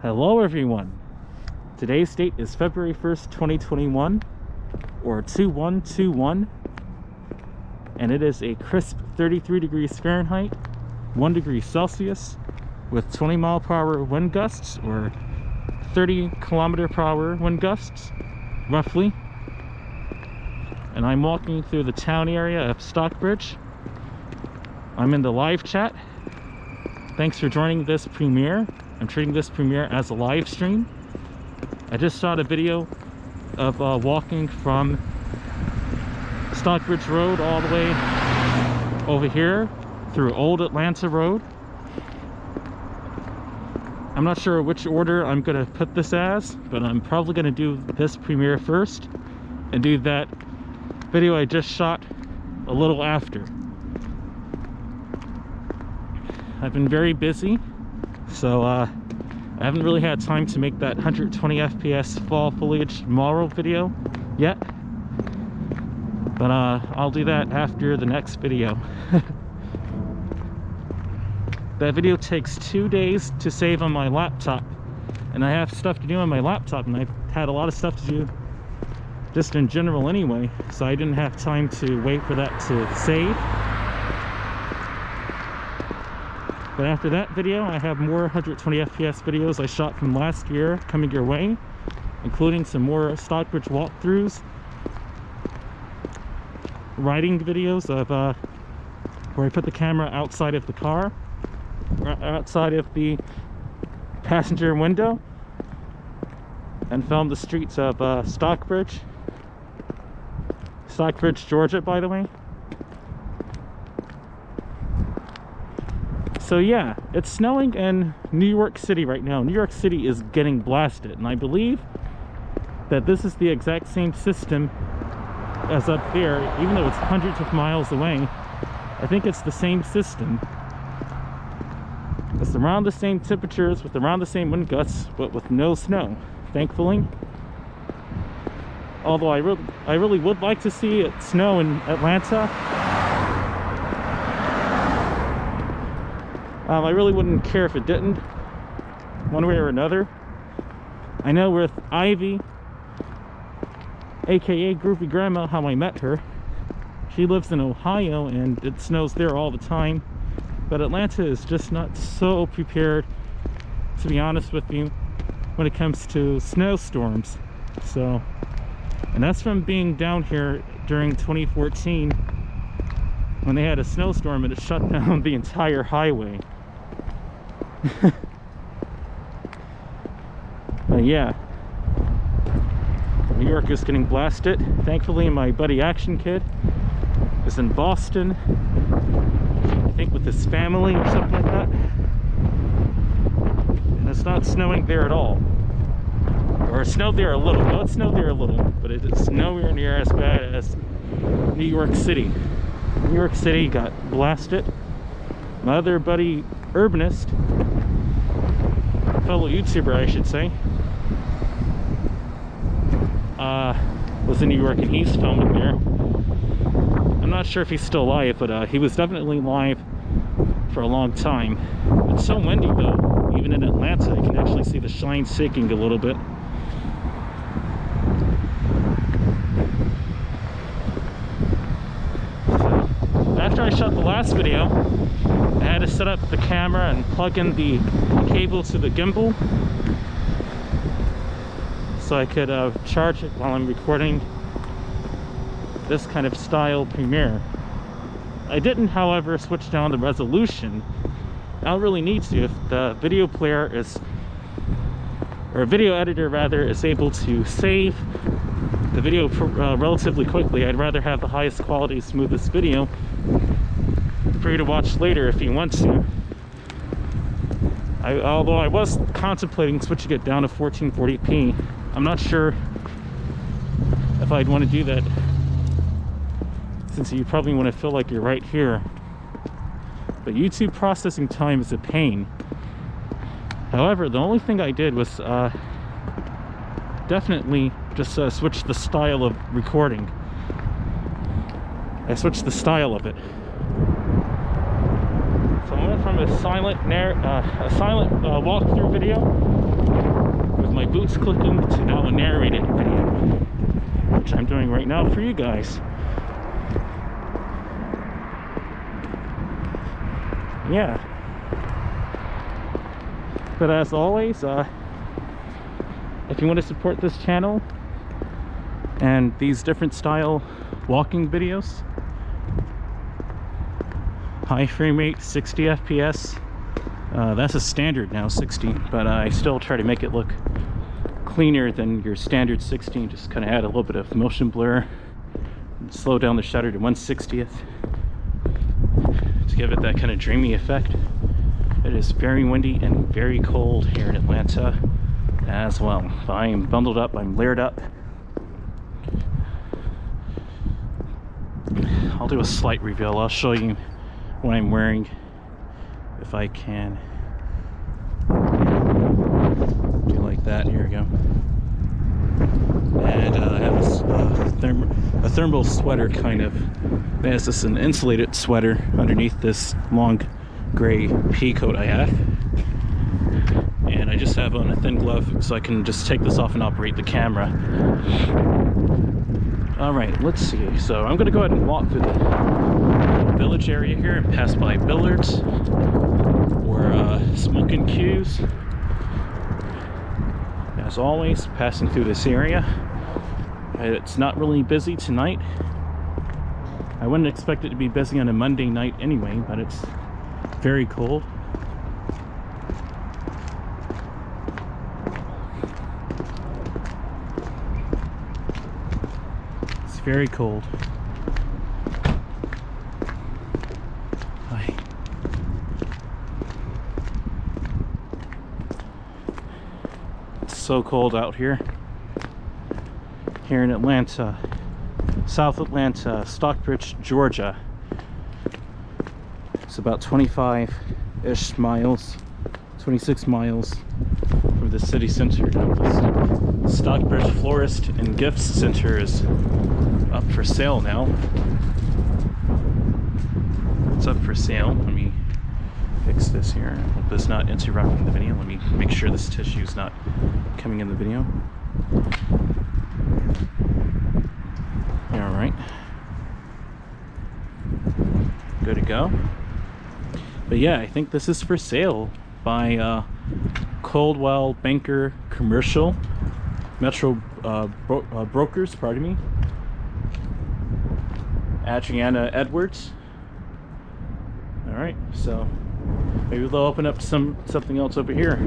Hello everyone. Today's date is February 1st, 2021, or 2121, and it is a crisp 33 degrees Fahrenheit, 1 degree Celsius, with 20-mile-per-hour wind gusts, or 30-kilometer-per-hour wind gusts, roughly. And I'm walking through the town area of Stockbridge. I'm in the live chat. Thanks for joining this premiere. I'm treating this premiere as a live stream. I just shot a video of walking from Stockbridge Road all the way over here through Old Atlanta Road. I'm not sure which order I'm going to put this as, but I'm probably going to do this premiere first and do that video I just shot a little after. I've been very busy, so I haven't really had time to make that 120 FPS fall foliage tomorrow video yet, but I'll do that after the next video. That video takes 2 days to save on my laptop, and I have stuff to do on my laptop, and I've had a lot of stuff to do just in general anyway, so I didn't have time to wait for that to save. But after that video, I have more 120 FPS videos I shot from last year coming your way, including some more Stockbridge walkthroughs, riding videos of where I put the camera outside of the car, outside of the passenger window, and filmed the streets of Stockbridge, Georgia, by the way. So yeah, it's snowing in New York City right now. New York City is getting blasted, and I believe that this is the exact same system as up there, even though it's hundreds of miles away. I think it's the same system. It's around the same temperatures with around the same wind gusts, but with no snow, thankfully. Although I really would like to see it snow in Atlanta. I really wouldn't care if it didn't, one way or another. I know with Ivy, aka Groupie Grandma, how I met her. She lives in Ohio and it snows there all the time, but Atlanta is just not so prepared, to be honest with you, when it comes to snowstorms. So, and that's from being down here during 2014 when they had a snowstorm and it shut down the entire highway. But yeah, New York is getting blasted. Thankfully my buddy Action Kid is in Boston, I think with his family or something like that, and it's not snowing there at all. Or it snowed there a little. Well, it snowed there a little, but it is nowhere near as bad as New York City. New York City got blasted. My other buddy Urbanist, fellow YouTuber I should say, was in New York and he's filming there. I'm not sure if he's still live, but he was definitely live for a long time. It's so windy though, even in Atlanta you can actually see the shine shaking a little bit. So, after I shot the last video, I had to set up the camera and plug in the cable to the gimbal so I could charge it while I'm recording this kind of style premiere. I didn't, however, switch down the resolution. I don't really need to. If the video player is, or a video editor rather, is able to save the video relatively quickly, I'd rather have the highest quality, smoothest video for you to watch later if you want to. Although I was contemplating switching it down to 1440p. I'm not sure if I'd want to do that, since you probably want to feel like you're right here. But YouTube processing time is a pain. However, the only thing I did was definitely just switch the style of recording. I switched the style of it. So I went from a silent walkthrough video with my boots clicking to now a narrated video, which I'm doing right now for you guys. Yeah. But as always, if you want to support this channel and these different style walking videos, high frame rate, 60 FPS, that's a standard now, 60, but I still try to make it look cleaner than your standard 60. Just kind of add a little bit of motion blur and slow down the shutter to 1/60th to give it that kind of dreamy effect. It is very windy and very cold here in Atlanta as well. I am bundled up, I'm layered up. I'll do a slight reveal. I'll show you what I'm wearing if I can do like that. Here we go. And I have a thermal sweater, kind of. It's just an insulated sweater underneath this long gray pea coat I have. And I just have on a thin glove so I can just take this off and operate the camera. Alright, let's see. So I'm going to go ahead and walk through the village area here and pass by Billards or Smoking Q's. As always, passing through this area. It's not really busy tonight. I wouldn't expect it to be busy on a Monday night anyway, but it's very cold. It's very cold. It's so cold out here. Here in Atlanta, South Atlanta, Stockbridge, Georgia. It's about 25-ish miles, 26 miles from the city center. The Stockbridge Florist and Gifts Center is up for sale now. It's up for sale. Let me fix this here. I hope it's not interrupting the video. Let me make sure this tissue is not coming in the video. Alright. Good to go. But yeah, I think this is for sale by Coldwell Banker Commercial Metro Brokers, pardon me. Adriana Edwards. Alright, so maybe they'll open up something else over here.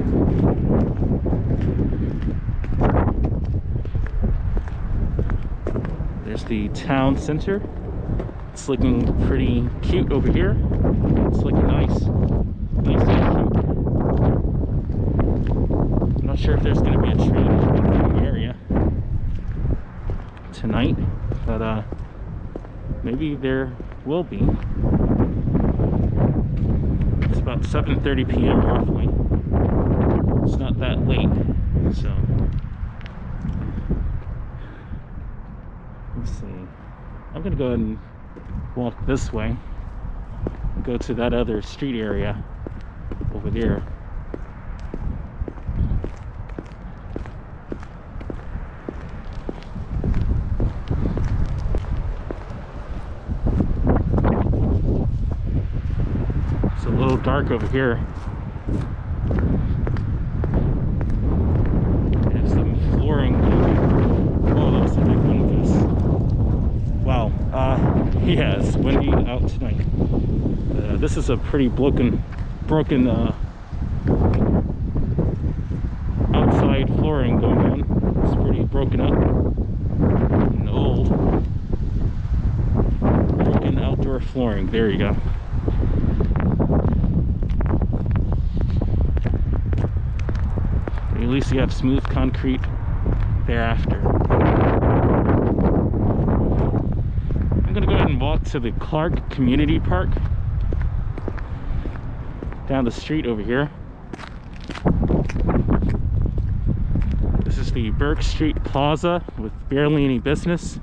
There's the town center. It's looking pretty cute over here. It's looking nice. Nice and cute. I'm not sure if there's going to be a train in the area tonight, but maybe there will be. It's about 7:30 p.m. roughly. It's not that late, so let's see. I'm gonna go ahead and walk this way. Go to that other street area over there. It's a little dark over here. There's some flooring. Oh, that was a big one of this. Wow. Yeah, it's windy out tonight. This is a pretty broken outside flooring going on. It's pretty broken up and old. Broken outdoor flooring. There you go. At least you have smooth concrete thereafter. I'm gonna go ahead and walk to the Clark Community Park down the street over here. This is the Burke Street Plaza with barely any business.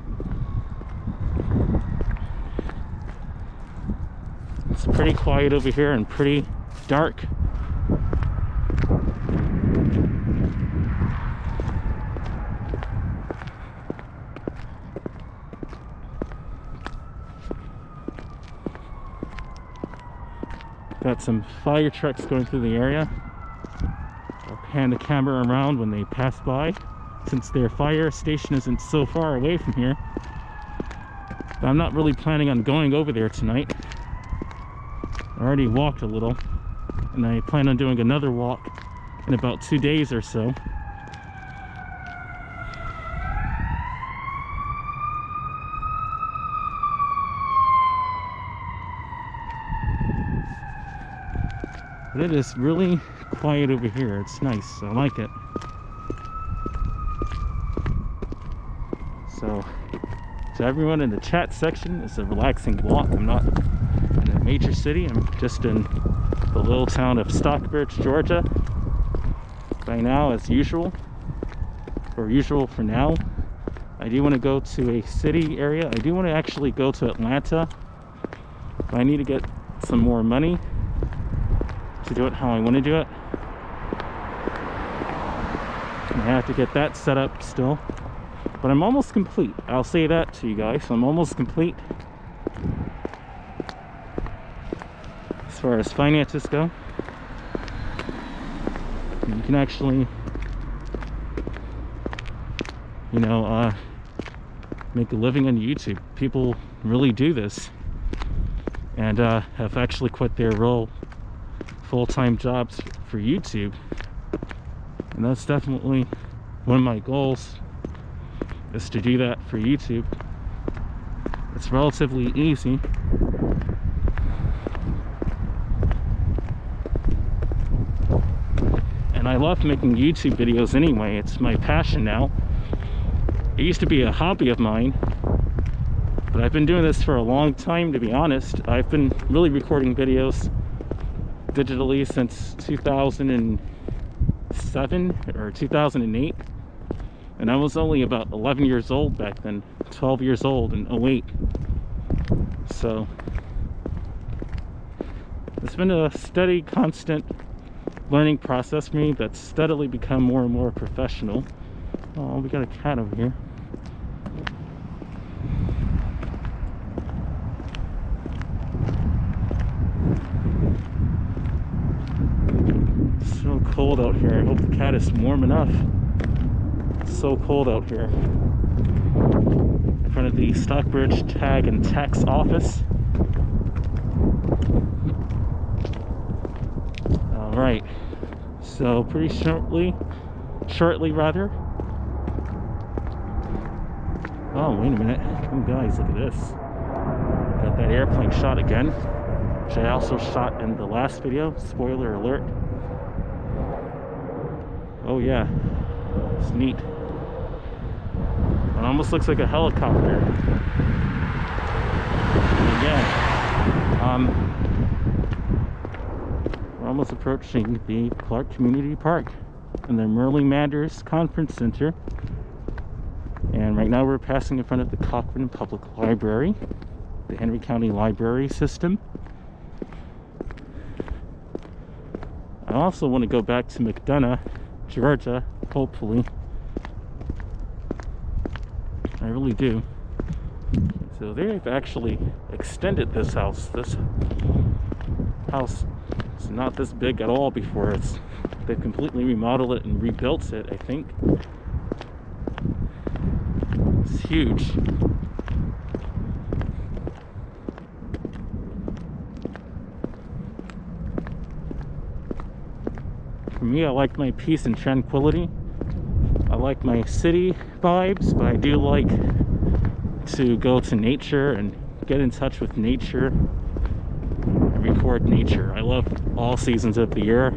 It's a pretty pretty quiet over here and pretty dark. Got some fire trucks going through the area. I'll pan the camera around when they pass by, since their fire station isn't so far away from here. But I'm not really planning on going over there tonight. I already walked a little, and I plan on doing another walk in about 2 days or so. But it is really quiet over here. It's nice. I like it. So, to everyone in the chat section, it's a relaxing walk. I'm not in a major city. I'm just in the little town of Stockbridge, Georgia. By now, as usual, or usual for now, I do want to go to a city area. I do want to actually go to Atlanta. But I need to get some more money to do it how I want to do it. I have to get that set up still, but I'm almost complete. I'll say that to you guys. I'm almost complete as far as finances go. You can actually, you know, make a living on YouTube. People really do this, and have actually quit their role full-time jobs for YouTube, and that's definitely one of my goals, is to do that for YouTube. It's relatively easy. And I love making YouTube videos anyway. It's my passion now. It used to be a hobby of mine, but I've been doing this for a long time, to be honest. I've been really recording videos digitally since 2007 or 2008, and I was only about 11 years old back then, 12 years old in 08. So it's been a steady, constant learning process for me that's steadily become more and more professional. Oh, we got a cat over here. So cold out here. I hope the cat is warm enough. It's so cold out here. In front of the Stockbridge Tag and Tax office. Alright. So pretty shortly rather. Oh, wait a minute. Oh guys, look at this. Got that airplane shot again, which I also shot in the last video. Spoiler alert. Oh yeah, it's neat. It almost looks like a helicopter. And again, we're almost approaching the Clark Community Park and the Merle Manders Conference Center. And right now we're passing in front of the Cochran Public Library, the Henry County Library System. I also want to go back to McDonough, Georgia, hopefully. I really do. So they've actually extended this house. This house is not this big at all before. They've completely remodeled it and rebuilt it, I think. It's huge. For me, I like my peace and tranquility. I like my city vibes, but I do like to go to nature and get in touch with nature and record nature. I love all seasons of the year.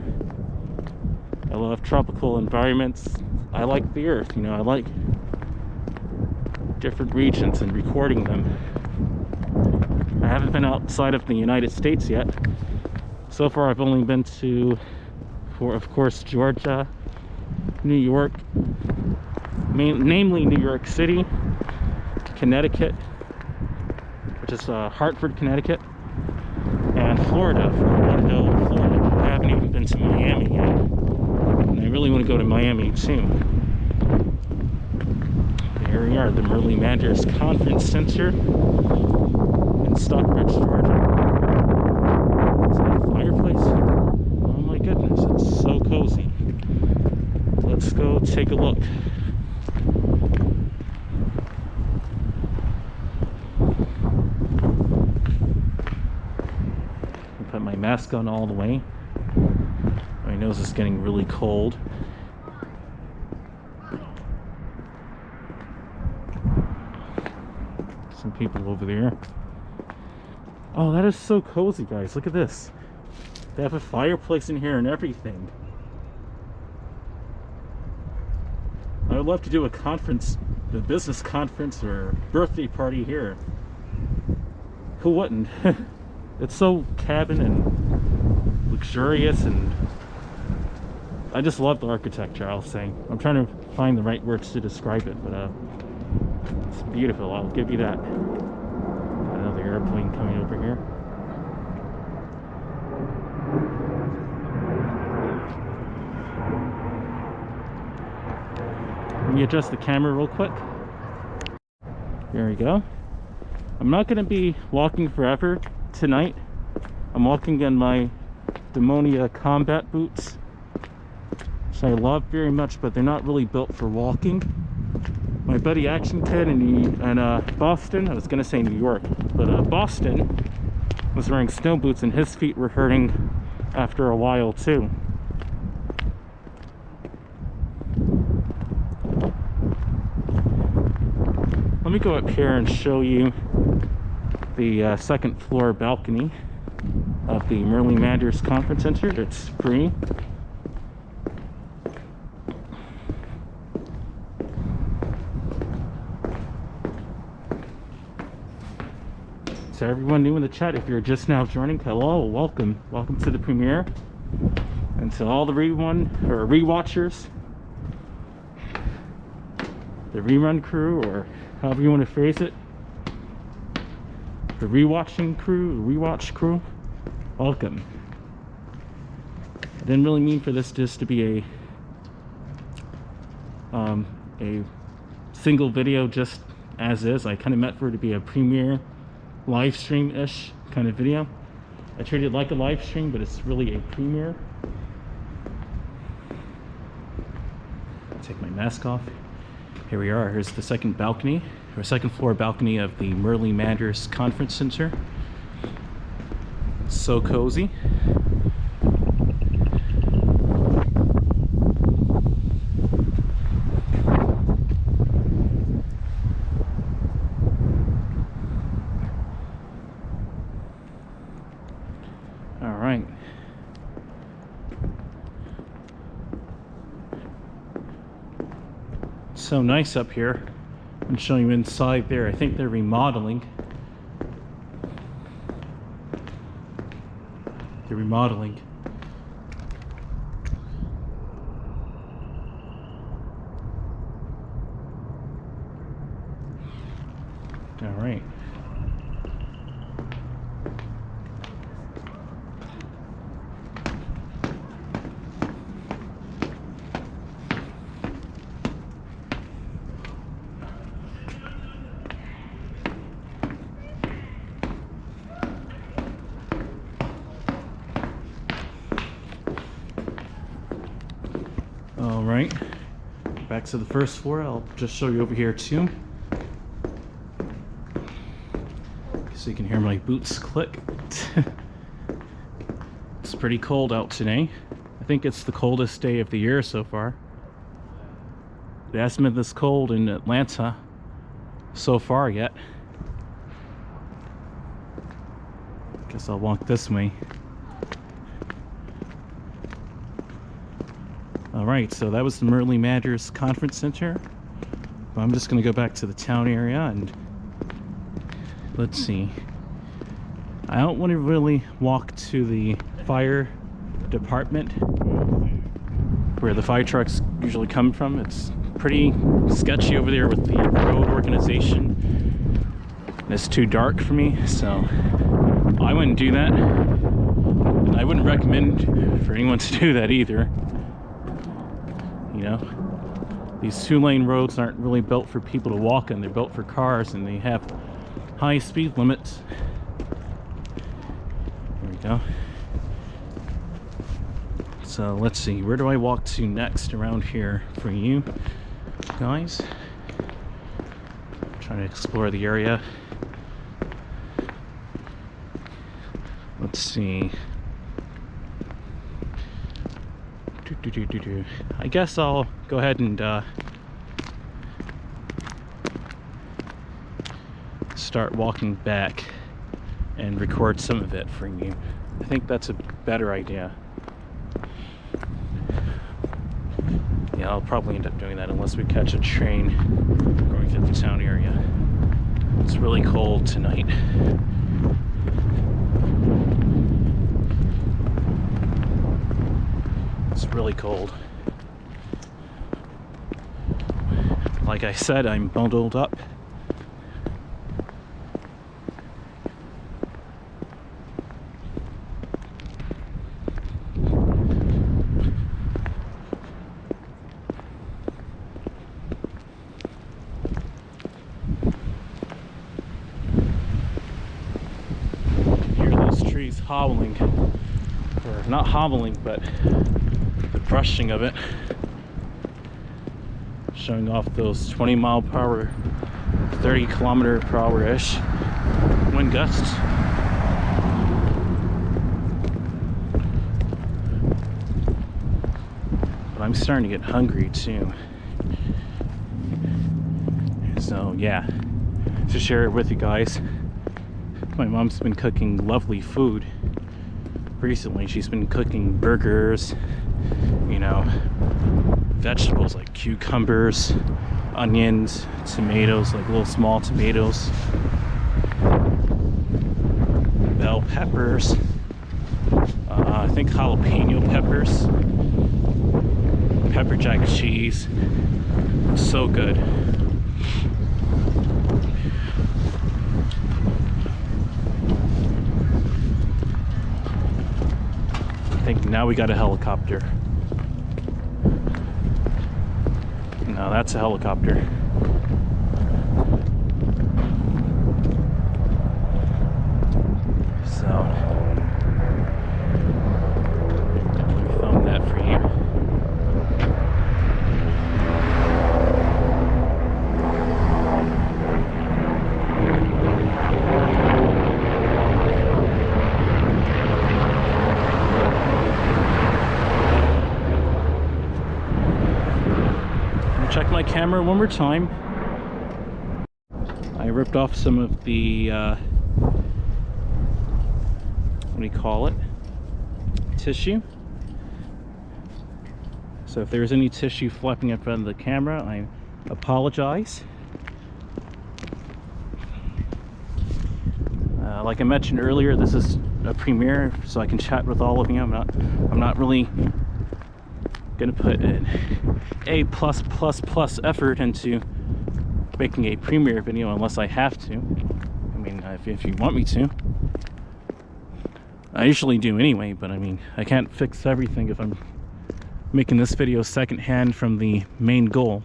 I love tropical environments. I like the earth, you know, I like different regions and recording them. I haven't been outside of the United States yet. So far I've only been to, of course, Georgia, New York, namely New York City, Connecticut, which is Hartford, Connecticut, and in Florida, Fort Lauderdale, Florida. I haven't even been to Miami yet, and I really want to go to Miami too. Here we are, the ⁴ Conference Center in Stockbridge, Georgia. Is that a fireplace? Oh my goodness, it's so cozy. Let's go take a look. Put my mask on all the way. My nose is getting really cold. Some people over there. Oh, that is so cozy, guys. Look at this. They have a fireplace in here and everything. I would love to do a conference, a business conference or birthday party here. Who wouldn't? It's so cabin and luxurious, and I just love the architecture, I'll say. I'm trying to find the right words to describe it, but it's beautiful, I'll give you that. Another airplane coming over here. Let me adjust the camera real quick. There we go. I'm not going to be walking forever tonight. I'm walking in my Demonia combat boots, which I love very much, but they're not really built for walking. My buddy Action Kid in Boston, I was going to say New York, but Boston was wearing snow boots and his feet were hurting after a while too. Let me go up here and show you the second floor balcony of the ⁴ Conference Center. It's free. So everyone new in the chat, if you're just now joining, hello, welcome to the premiere. And to all the rewatchers, the rerun crew, or however you want to phrase it, the rewatch crew, welcome. I didn't really mean for this just to be a single video just as is. I kind of meant for it to be a premiere live stream-ish kind of video. I treated it like a live stream, but it's really a premiere. Take my mask off. Here we are. Here's the second balcony, or second floor balcony of the ⁴ Conference Center. So cozy. All right. So nice up here. I'm showing you inside there. I think they're remodeling. They're remodeling. All right. All right, back to the first floor. I'll just show you over here too, so you can hear my boots click. It's pretty cold out today. I think it's the coldest day of the year so far. It hasn't been this cold in Atlanta so far yet. Guess I'll walk this way. Alright, so that was the ⁴ Conference Center. I'm just going to go back to the town area and let's see. I don't want to really walk to the fire department where the fire trucks usually come from. It's pretty sketchy over there with the road organization. And it's too dark for me, so I wouldn't do that. I wouldn't recommend for anyone to do that either. You know, these 2-lane roads aren't really built for people to walk on. They're built for cars, and they have high speed limits. There we go. So let's see, where do I walk to next around here for you guys? I'm trying to explore the area. Let's see. I guess I'll go ahead and start walking back and record some of it for you. I think that's a better idea. Yeah, I'll probably end up doing that unless we catch a train going through the town area. It's really cold tonight. It's really cold. Like I said, I'm bundled up. Trees hobbling, or not hobbling, but the brushing of it, showing off those 20-mile-per-hour, 30-kilometer-per-hour-ish wind gusts. But I'm starting to get hungry too, so yeah, to share it with you guys. My mom's been cooking lovely food recently. She's been cooking burgers, you know, vegetables like cucumbers, onions, tomatoes, like little small tomatoes, bell peppers, I think jalapeno peppers, pepper jack cheese. So good. I think now we got a helicopter. No, that's a helicopter. So, let me film that for you. Check my camera one more time. I ripped off some of the what do you call it? Tissue. So if there's any tissue flapping in front of the camera, I apologize. Like I mentioned earlier, this is a premiere, so I can chat with all of you. I'm not really gonna put an A+++ effort into making a premiere video unless I have to. I mean, if you want me to. I usually do anyway, but I mean, I can't fix everything if I'm making this video secondhand from the main goal.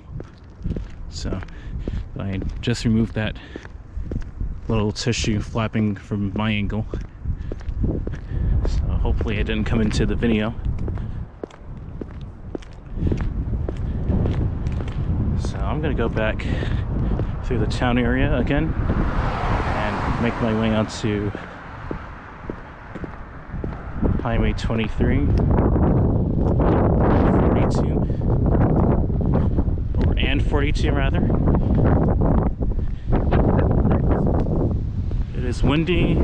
So I just removed that little tissue flapping from my angle. So hopefully it didn't come into the video. So I'm gonna go back through the town area again and make my way onto Highway 23, 42 rather. It is windy,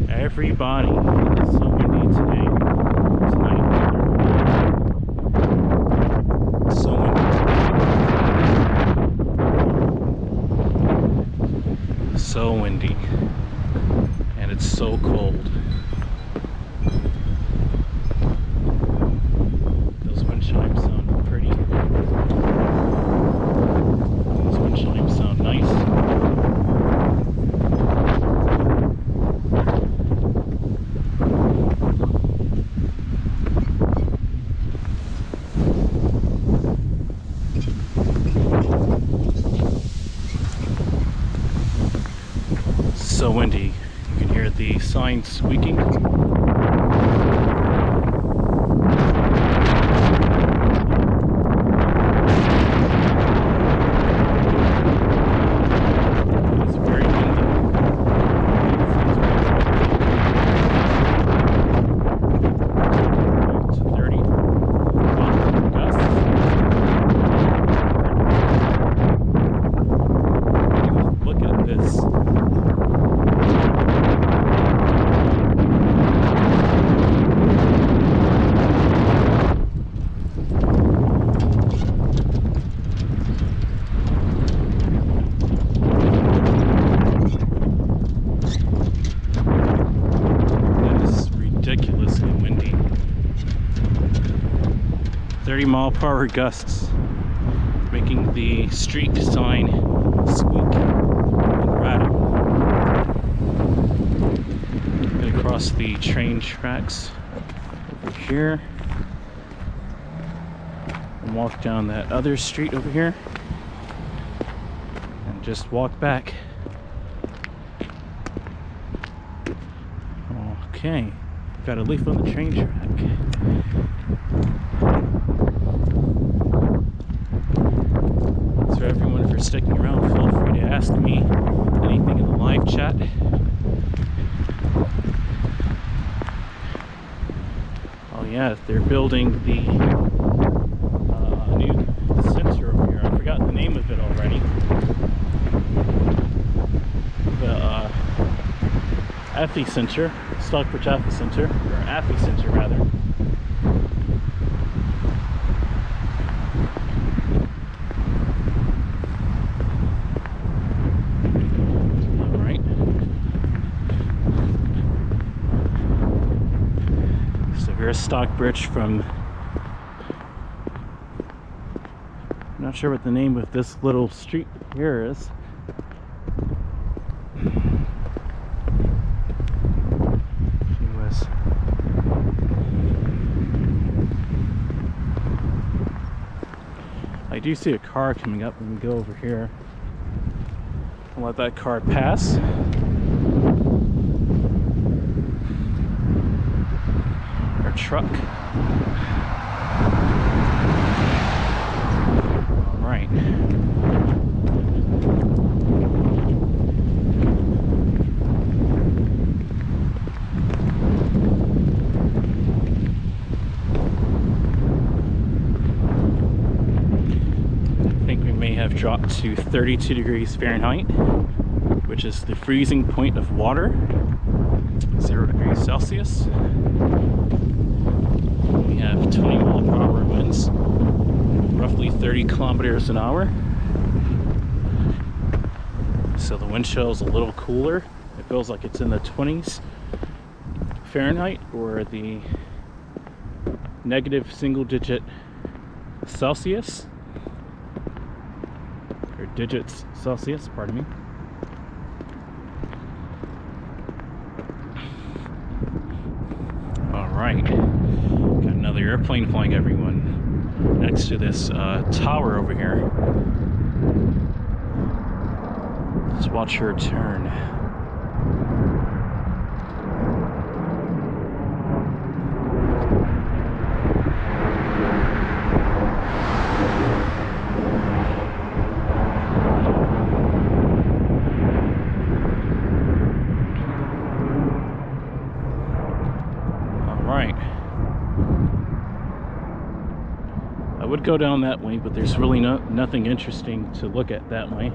everybody. It's so windy today. Tonight. It's so windy today. So windy. And it's so cold. Those wind chimes sound pretty. Those wind chimes sound nice. sign squeaking. Ridiculously windy. 30-mile-per-hour gusts, making the street sign squeak and rattle. And across the train tracks over here, and walk down that other street over here, and just walk back. Okay. Got a leaf on the train track. Thanks for everyone for sticking around. Feel free to ask me anything in the live chat. Oh yeah, they're building the new center over here. I forgot the name of it already. The ⁴ Stockbridge ⁴ or ⁴ rather. Alright. So here's Stockbridge from... I'm not sure what the name of this little street here is. I do see a car coming up. Let me go over here. I'll let that car pass. Our truck. All right. Have dropped to 32 degrees Fahrenheit, which is the freezing point of water, 0 degrees Celsius. We have 20-mile-per-hour winds, roughly 30 kilometers an hour. So the wind chill is a little cooler. It feels like it's in the 20s Fahrenheit or the negative single-digit Celsius. Digits Celsius, pardon me. All right, got another airplane flying, everyone, next to this tower over here. Let's watch her turn. I would go down that way, but there's really nothing interesting to look at that way.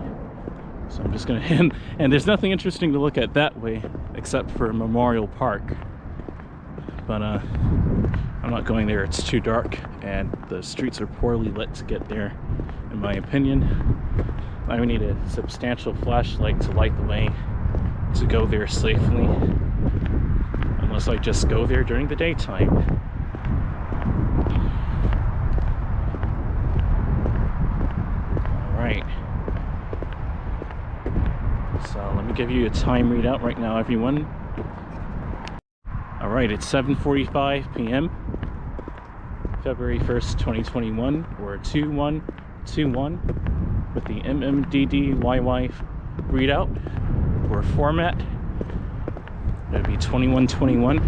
So I'm just gonna and there's nothing interesting to look at that way except for Memorial Park. But I'm not going there. It's too dark and the streets are poorly lit to get there, in my opinion. I would need a substantial flashlight to light the way to go there safely, unless I just go there during the daytime. Alright, so let me give you a time readout right now, everyone. Alright, it's 7:45 p.m. February 1st, 2021, or 2121 with the MMDDYY readout or format. It'd be 2121.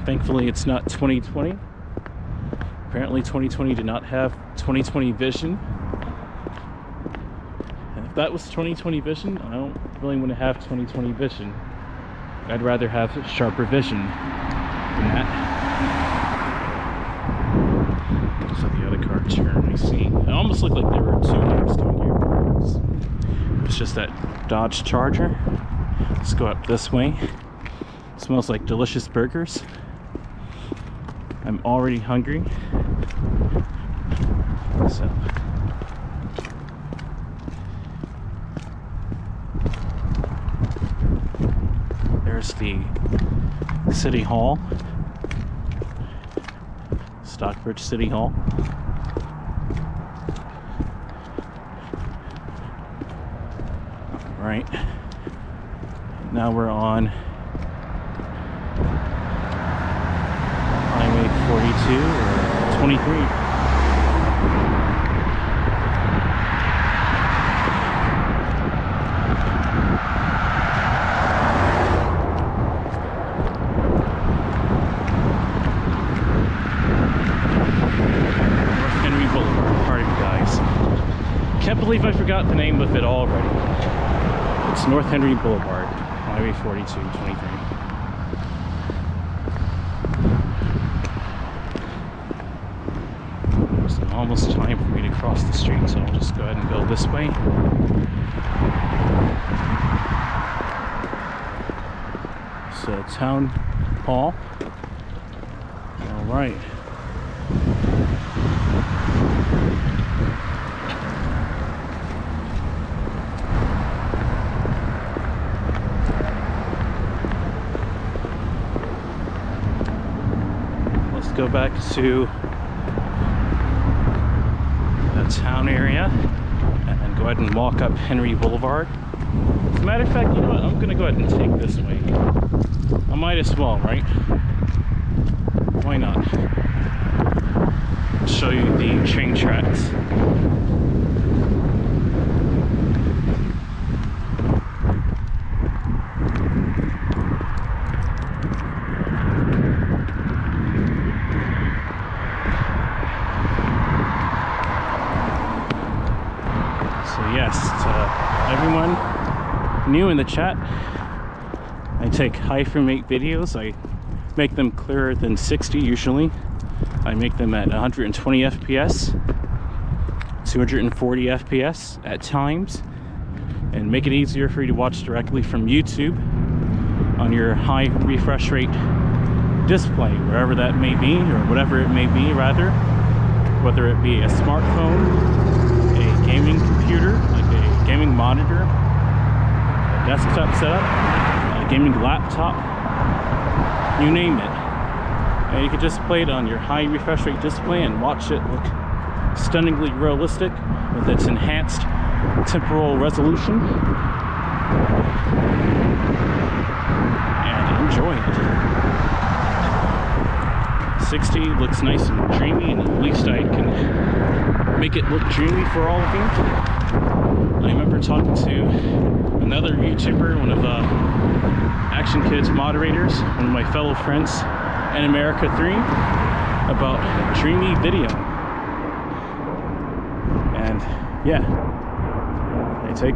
Thankfully, it's not 2020. Apparently, 2020 did not have 2020 vision. And if that was 2020 vision, I don't really want to have 2020 vision. I'd rather have sharper vision than that. So the other car turned, I see. It almost looked like there were two cars coming here. It's just that Dodge Charger. Let's go up this way. It smells like delicious burgers. I'm already hungry. So there's the City Hall. Stockbridge City Hall. All right. Now we're on Highway 42 or 23. Can't believe I forgot the name of it already. It's North Henry Boulevard, Highway 42, 23. It's almost time for me to cross the street, so I'll just go ahead and go this way. So, Town Hall. All right. Go back to the town area and go ahead and walk up Henry Boulevard. As a matter of fact, you know what? I'm gonna go ahead and take this way. I might as well, right? Why not? I'll show you the train tracks. Yes, to everyone new in the chat, I take ⁴ videos. I make them clearer than 60 usually. I make them at 120 FPS, 240 FPS at times, and make it easier for you to watch directly from YouTube on your high refresh rate display, wherever that may be, or whatever it may be rather, whether it be a smartphone, a gaming computer, like a gaming monitor, a desktop setup, a gaming laptop, you name it. And you can just play it on your high refresh rate display and watch it look stunningly realistic with its enhanced temporal resolution and enjoy it. 60 looks nice and dreamy, and at least I can make it look dreamy for all of you. I remember talking to another YouTuber, one of Action Kids moderators, one of my fellow friends in America 3, about dreamy video. And yeah, I take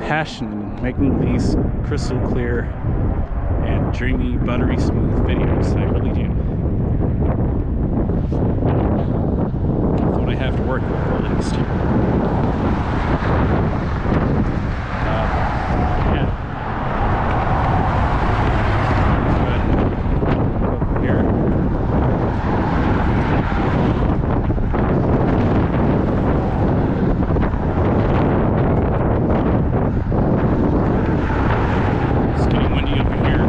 passion in making these crystal clear and dreamy, buttery smooth videos. I really do. That's what I have to work with, at least. Yeah. Good. Over here. It's getting windy over here.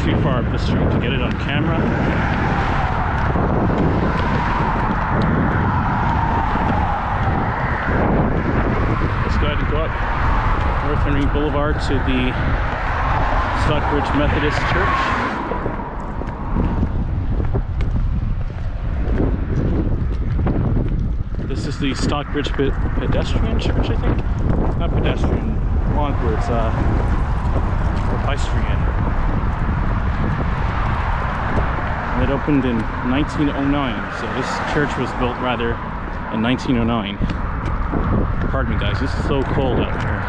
Too far up the street to get it on camera. go ahead and go up North Henry Boulevard to the Stockbridge Methodist Church. This is the Stockbridge Pedestrian Church, I think. Not pedestrian, wrong words, equestrian. It opened in 1909, so this church was built rather in 1909. Pardon me guys, this is so cold out here.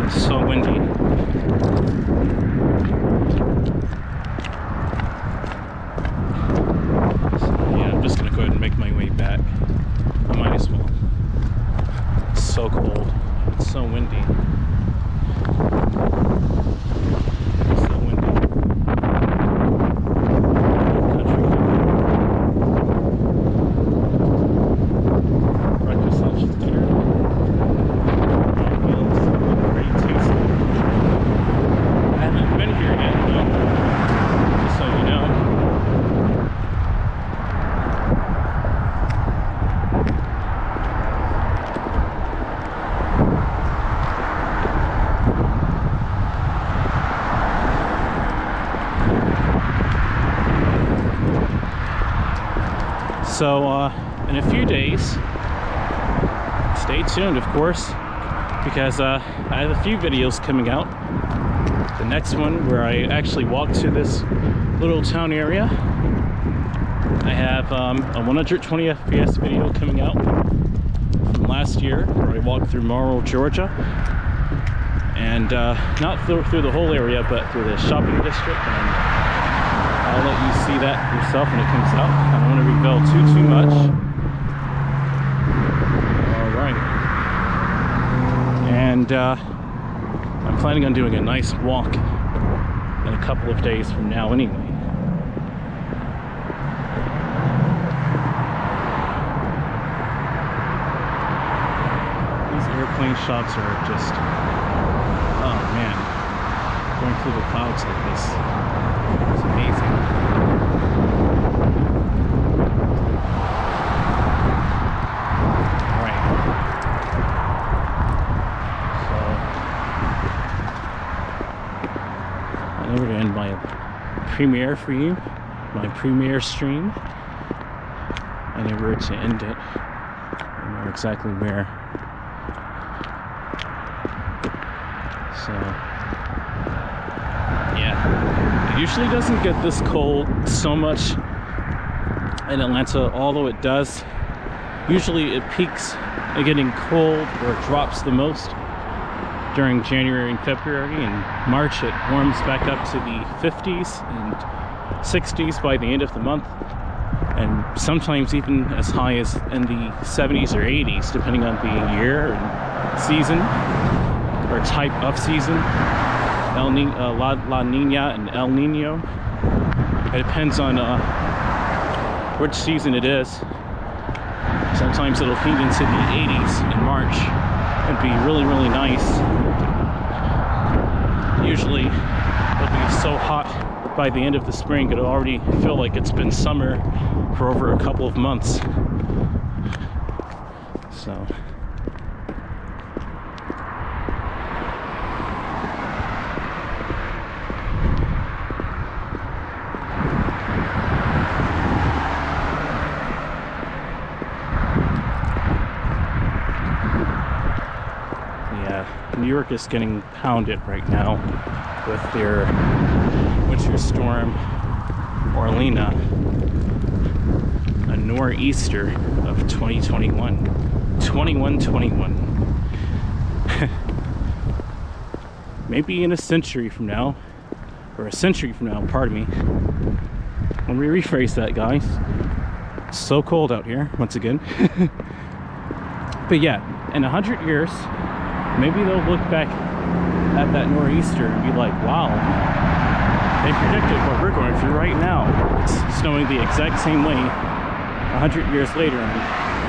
It's so windy. So, yeah, I'm just gonna go ahead and make my way back. I might as well. It's so cold. It's so windy. So in a few days, stay tuned of course, because I have a few videos coming out. The next one where I actually walk to this little town area. I have a 120 FPS video coming out from last year where I walked through Morrow, Georgia. And not through the whole area, but through the shopping district. And I'll let you see that yourself when it comes out. I don't want to reveal too much. Alright. And I'm planning on doing a nice walk in a couple of days from now anyway. These airplane shots are just, oh man, going through the clouds like this. It's amazing. Alright. So, I know we're going to end my premiere for you, my premiere stream. I know where to end it. I know exactly where. So, yeah. It usually doesn't get this cold so much in Atlanta, although it does. Usually it peaks at getting cold, or it drops the most during January and February. In March it warms back up to the 50s and 60s by the end of the month, and sometimes even as high as in the 70s or 80s, depending on the year and season or type of season. La Nina and El Nino. It depends on which season it is. Sometimes it'll heat into the 80s in March and be really, really nice. Usually it'll be so hot by the end of the spring it'll already feel like it's been summer for over a couple of months. So New York is getting pounded right now with their winter storm Orlena, a nor'easter of 2021. 2121. Maybe in a century from now, or a century from now, pardon me. Let me rephrase that, guys. It's so cold out here, once again. But yeah, in 100 years, maybe they'll look back at that nor'easter and be like, wow, they predicted what we're going through right now. It's snowing the exact same way 100 years later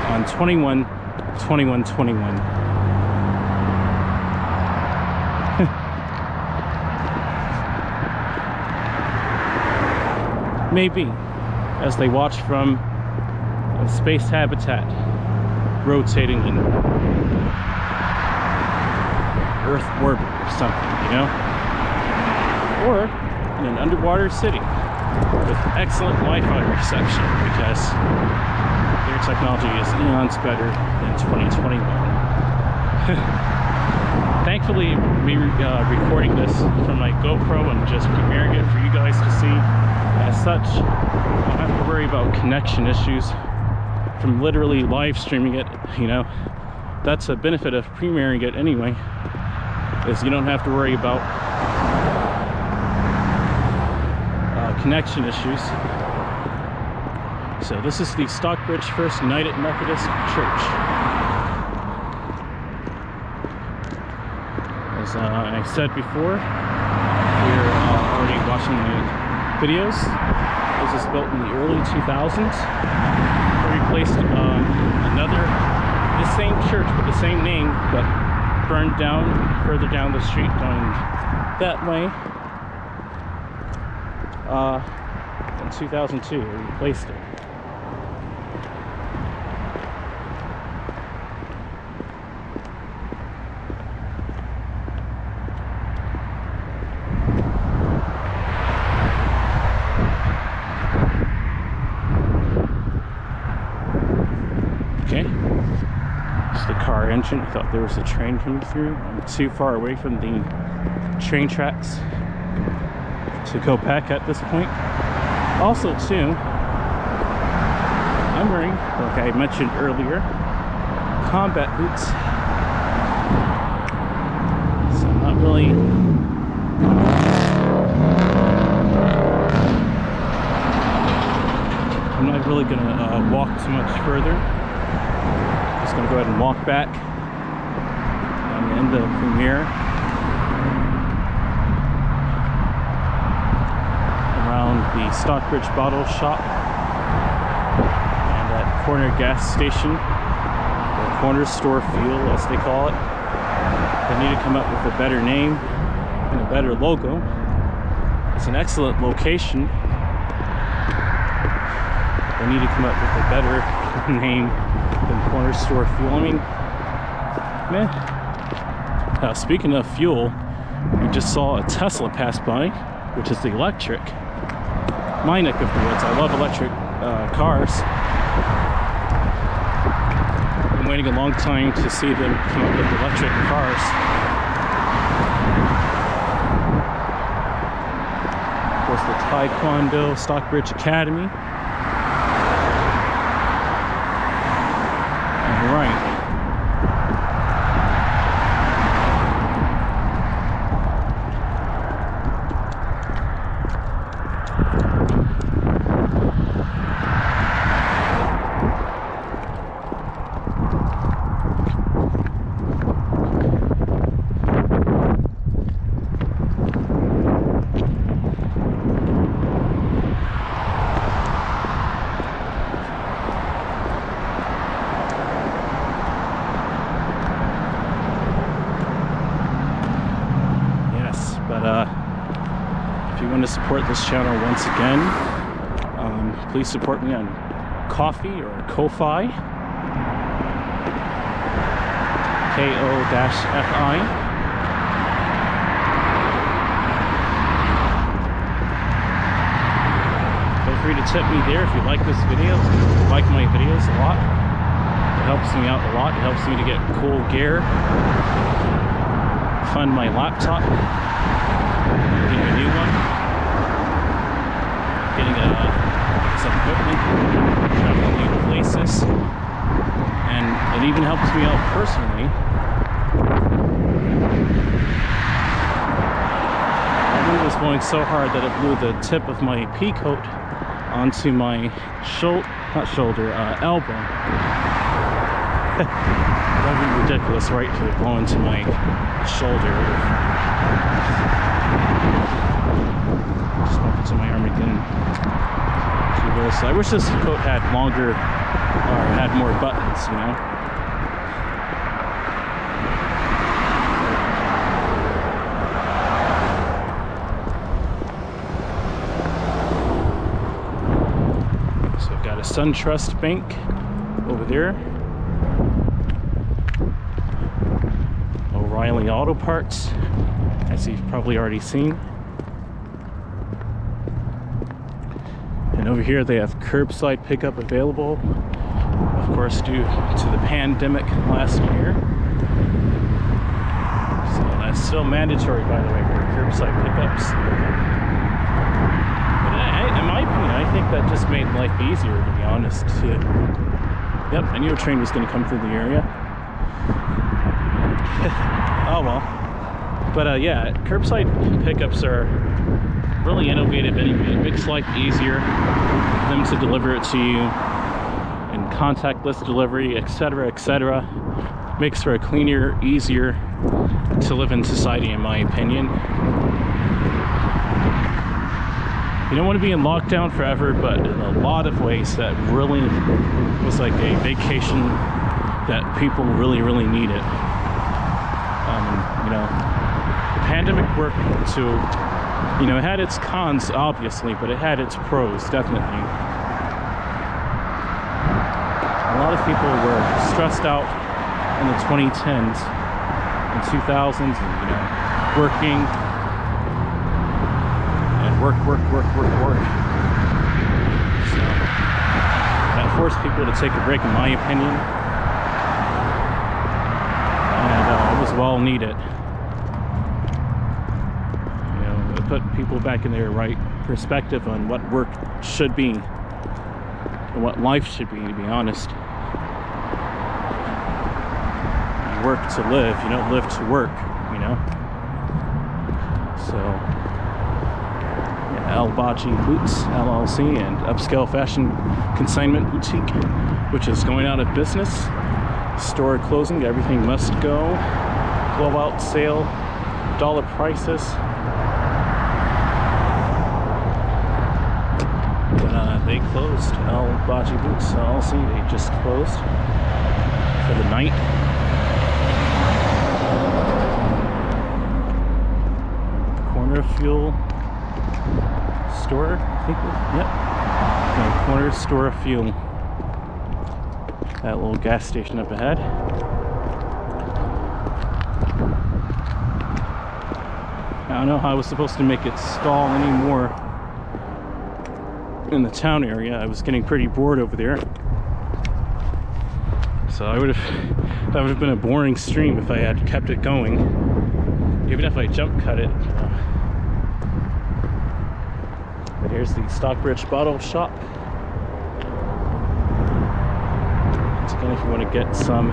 on 21/21/21. Maybe, as they watch from a space habitat rotating in Earth orbit or something, you know? Or in an underwater city with excellent Wi-Fi reception, because their technology is eons better than 2021. Thankfully, me recording this from my GoPro and just premiering it for you guys to see. As such, I don't have to worry about connection issues from literally live streaming it, you know. That's a benefit of premiering it anyway, is you don't have to worry about connection issues. So this is the Stockbridge First United Methodist Church. As I said before, if you're already watching the videos, this was built in the early 2000s. It replaced the same church with the same name, but burned down further down the street going that way. In 2002, we replaced it. Okay, it's the car engine. I thought there was a train coming through. I'm too far away from the train tracks to go back at this point. Also too, I'm wearing, like I mentioned earlier, combat boots. So I'm not really gonna walk too much further. Just gonna go ahead and walk back. I'm gonna end the premiere around the Stockbridge bottle shop and that corner gas station, or corner store fuel as they call it. They need to come up with a better name and a better logo. It's an excellent location. They need to come up with a better name than corner store fuel. I mean, man. Speaking of fuel, we just saw a Tesla pass by, which is the electric. My neck of the woods. I love electric cars. I've been waiting a long time to see them come up with electric cars. Of course, the Taekwondo Stockbridge Academy. All right. If you want to support this channel once again, please support me on Ko-fi or Ko-fi, Ko-fi. Feel free to tip me there if you like this video. I like my videos a lot. It helps me out a lot. It helps me to get cool gear, fund my laptop, getting a new one, getting some equipment, traveling new places, and it even helps me out personally. The wind was blowing so hard that it blew the tip of my pea coat onto my elbow. That'd be ridiculous, right, to blow into my shoulder. Just bump into my arm again. I wish this coat had longer, or had more buttons, you know. So I've got a SunTrust bank over there. O'Reilly Auto Parts, as you've probably already seen. And over here they have curbside pickup available, of course due to the pandemic last year. So that's still mandatory, by the way, for curbside pickups. But in my opinion, I think that just made life easier, to be honest. Yep, I knew a train was going to come through the area. Oh well. But yeah, curbside pickups are really innovative anyway. It makes life easier for them to deliver it to you, and contactless delivery, etc., etc. Makes for a cleaner, easier to live in society, in my opinion. You don't want to be in lockdown forever, but in a lot of ways that really was like a vacation that people really, really needed. You know, the pandemic worked to, you know, it had its cons, obviously, but it had its pros, definitely. A lot of people were stressed out in the 2010s and 2000s, and, you know, working and work. So that forced people to take a break, in my opinion, and it was well needed. Put people back in their right perspective on what work should be and what life should be, to be honest. You work to live, you don't live to work, you know? So, yeah, ⁴ Boots LLC and Upscale Fashion Consignment Boutique, which is going out of business. Store closing, everything must go. Blowout sale, dollar prices. They closed. ⁴ Boots LLC, they just closed for the night. Corner fuel store, I think. Yep. No, corner store of fuel. That little gas station up ahead. I don't know how I was supposed to make it stall anymore in the town area. I was getting pretty bored over there. So that would have been a boring stream if I had kept it going, even if I jump cut it. But here's the Stockbridge bottle shop. Once again, if you want to get some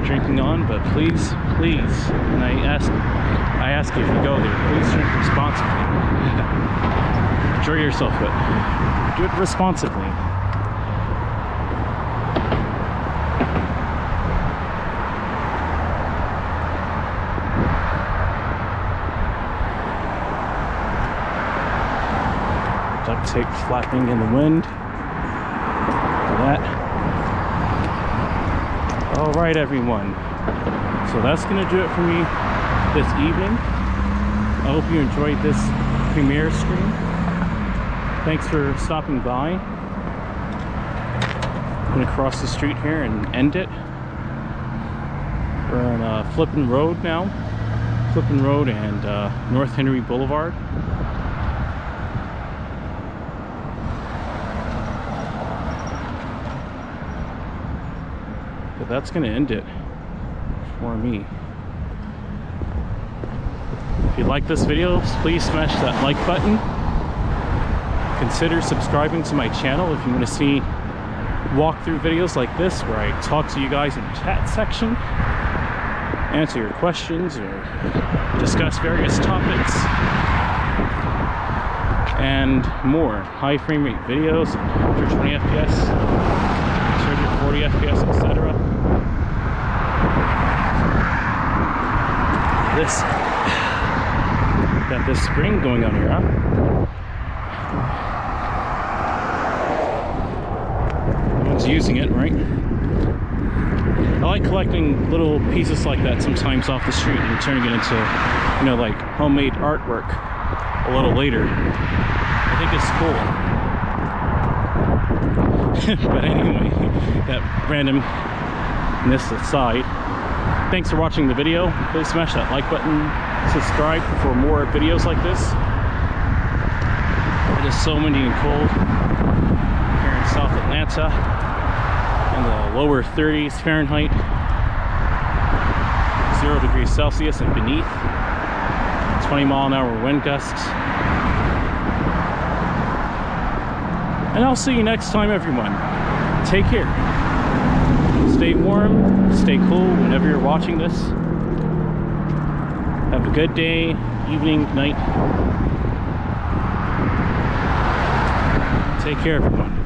drinking on, but please, and I ask you if you go there, please drink responsibly. Enjoy yourself, but do it responsibly. Duct tape flapping in the wind. Look at that. All right, everyone. So that's going to do it for me this evening. I hope you enjoyed this premiere stream. Thanks for stopping by. I'm going to cross the street here and end it. We're on Flippin Road now. Flippin Road and North Henry Boulevard. But that's going to end it for me. If you like this video, please smash that like button. Consider subscribing to my channel if you want to see walkthrough videos like this, where I talk to you guys in the chat section, answer your questions, or discuss various topics, and more. High frame rate videos, 120 FPS, 240 FPS, etc. Got this spring going on here, huh? Using it, right? I like collecting little pieces like that sometimes off the street and turning it into, you know, like homemade artwork a little later. I think it's cool. But anyway, that randomness aside, Thanks for watching the video. Please smash that like button, subscribe for more videos like this. It is so windy and cold here in South Atlanta, in the lower 30s Fahrenheit, 0 degrees Celsius and beneath, 20-mile-an-hour wind gusts. And I'll see you next time, everyone. Take care. Stay warm, stay cool whenever you're watching this. Have a good day, evening, night. Take care, everyone.